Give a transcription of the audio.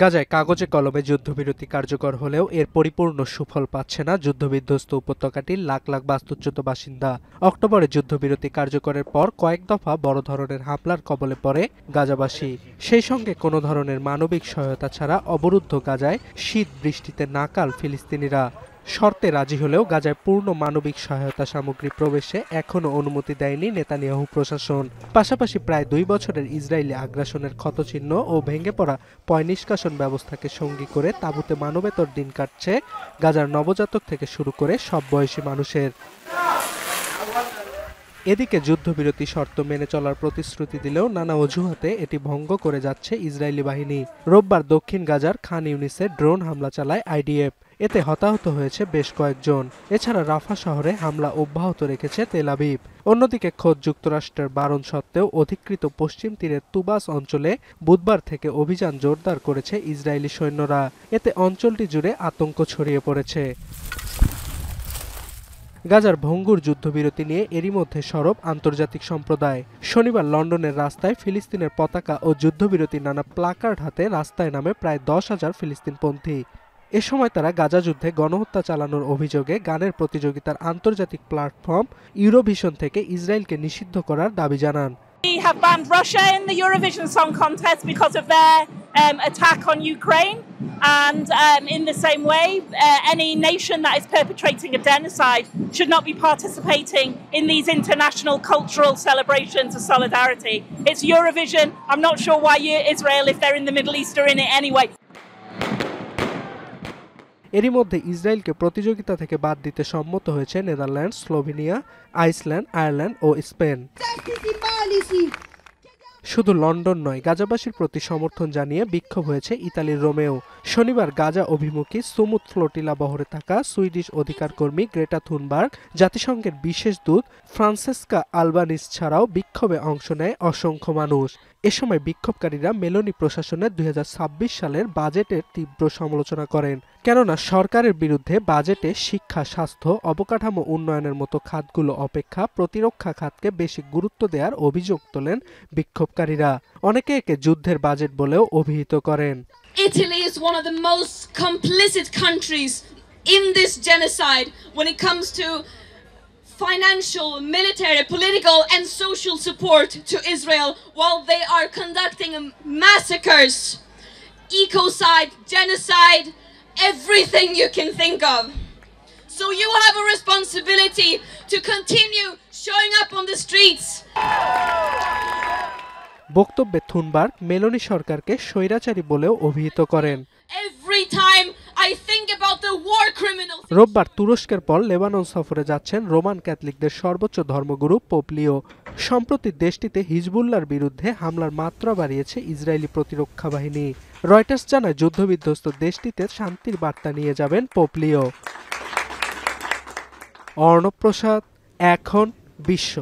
গাজায় কাগজে কলমে যুদ্ধবিরতি কার্যকর হলেও এর পরিপূর্ণ সুফল পাচ্ছে না যুদ্ধবিধ্বস্ত উপত্যকাটির লাখ লাখ বাস্তুচ্যুত বাসিন্দা। অক্টোবরে যুদ্ধবিরতি কার্যকরের পর কয়েক দফা বড় ধরনের হামলার কবলে পড়ে গাজাবাসী। সেই সঙ্গে কোনো ধরনের মানবিক সহায়তা ছাড়া অবরুদ্ধ গাজায় শীত বৃষ্টিতে নাকাল ফিলিস্তিনিরা। শর্তে রাজি হলেও গাজায় পূর্ণ মানবিক সহায়তা সামগ্রী প্রবেশে এখনও অনুমতি দেয়নি নেতানিয়াহু প্রশাসন। পাশাপাশি প্রায় 2 বছরের ইসরায়েলি আগ্রাসনের ক্ষতচিহ্ন ও ভেঙে পড়া পয় নিষ্কাশন ব্যবস্থাকে সঙ্গী করে তাঁবুতে মানবেতর দিন কাটছে গাজার নবজাতক থেকে শুরু করে সব বয়সী মানুষের। এদিকে যুদ্ধবিরতি শর্ত মেনে চলার প্রতিশ্রুতি দিলেও নানা অজুহাতে এটি ভঙ্গ করে যাচ্ছে ইসরায়েলি বাহিনী। রোববার দক্ষিণ গাজার খান ইউনিসে ড্রোন হামলা চালায় আইডিএফ। এতে হতাহত হয়েছে বেশ কয়েকজন। এছাড়া রাফা শহরে হামলা অব্যাহত রেখেছে তেল আবিব। অন্যদিকে খোদ যুক্তরাষ্ট্রের বারণ সত্ত্বেও অধিকৃত পশ্চিম তীরের তুবাস অঞ্চলে বুধবার থেকে অভিযান জোরদার করেছে ইসরায়েলি সৈন্যরা। এতে অঞ্চলটি জুড়ে আতঙ্ক ছড়িয়ে পড়েছে। গাজার ভঙ্গুর যুদ্ধবিরতি নিয়ে এরই মধ্যে সরব আন্তর্জাতিক সম্প্রদায়। শনিবার লন্ডনের রাস্তায় ফিলিস্তিনের পতাকা ও যুদ্ধবিরতির নানা প্লাকার্ড হাতে রাস্তায় নামে প্রায় 10,000 ফিলিস্তিনপন্থী। এ সময় তারা গাজা যুদ্ধে গণহত্যা চালানোর অভিযোগে গানের প্রতিযোগিতার আন্তর্জাতিক প্ল্যাটফর্ম ইউরোভিশন থেকে ইসরায়েলকে নিষিদ্ধ করার দাবি জানান। We have banned Russia in the Eurovision Song Contest because of their attack on Ukraine, and in the same way, any nation that is perpetrating a genocide should not be participating in these international cultural celebrations of solidarity. It's Eurovision. I'm not sure why Israel, if they're in the Middle East, are in it anyway. এরই মধ্যে ইসরায়েলকে প্রতিযোগিতা থেকে বাদ দিতে সম্মত হয়েছে Netherlands, Slovenia, Iceland, Ireland ও Spain. শুধু লন্ডন নয়, গাজাবাসীর প্রতি সমর্থন জানিয়ে বিক্ষোভ হয়েছে ইতালির রোমেও। শনিবার গাজা অভিমুখী সুমুদ ফ্লোটিলা বহরে থাকা সুইডিশ অধিকার কর্মী গ্রেটা থুনবার্গ, জাতিসংঘের বিশেষ দূত ফ্রান্সেস্কা আলবানিস ছাড়াও বিক্ষোভে অংশ নেয় অসংখ্য মানুষ। এ সময় বিক্ষোভকারীরা মেলোনি প্রশাসনের 2026 সালের বাজেটের তীব্র সমালোচনা করেন। কেননা সরকারের বিরুদ্ধে বাজেটে শিক্ষা, স্বাস্থ্য, অবকাঠামো উন্নয়নের মতো খাতগুলো অপেক্ষা প্রতিরক্ষা খাতকে বেশি গুরুত্ব দেওয়ার অভিযোগ তোলেন বিক্ষোভকারীরা। অনেকে একে যুদ্ধের বাজেট বলেও অভিহিত করেন। Italy is one of the most complicit countries in this genocide when it comes to financial, military, political and social support to Israel while they are conducting massacres, ecocide, genocide, everything you can think of. So you have a responsibility to continue showing up on the streets. বক্তব্যে Thunberg Meloni সরকারকে স্বৈরাচারী বলেও অভিহিত করেন। রোববার তুরস্কের পর Lebanon সফরে যাচ্ছেন রোমান ক্যাথলিকদের সর্বোচ্চ ধর্মগুরু পোপ লিও। সম্প্রতি দেশটিতে হিজবুল্লাহর বিরুদ্ধে হামলার মাত্রা বাড়িয়েছে ইসরায়েলি প্রতিরক্ষা বাহিনী। রয়টার্স জানায় যুদ্ধবিধ্বস্ত দেশটিতে শান্তির বার্তা নিয়ে যাবেন পোপ লিও। অর্ণব প্রসাদ, এখন বিশ্ব।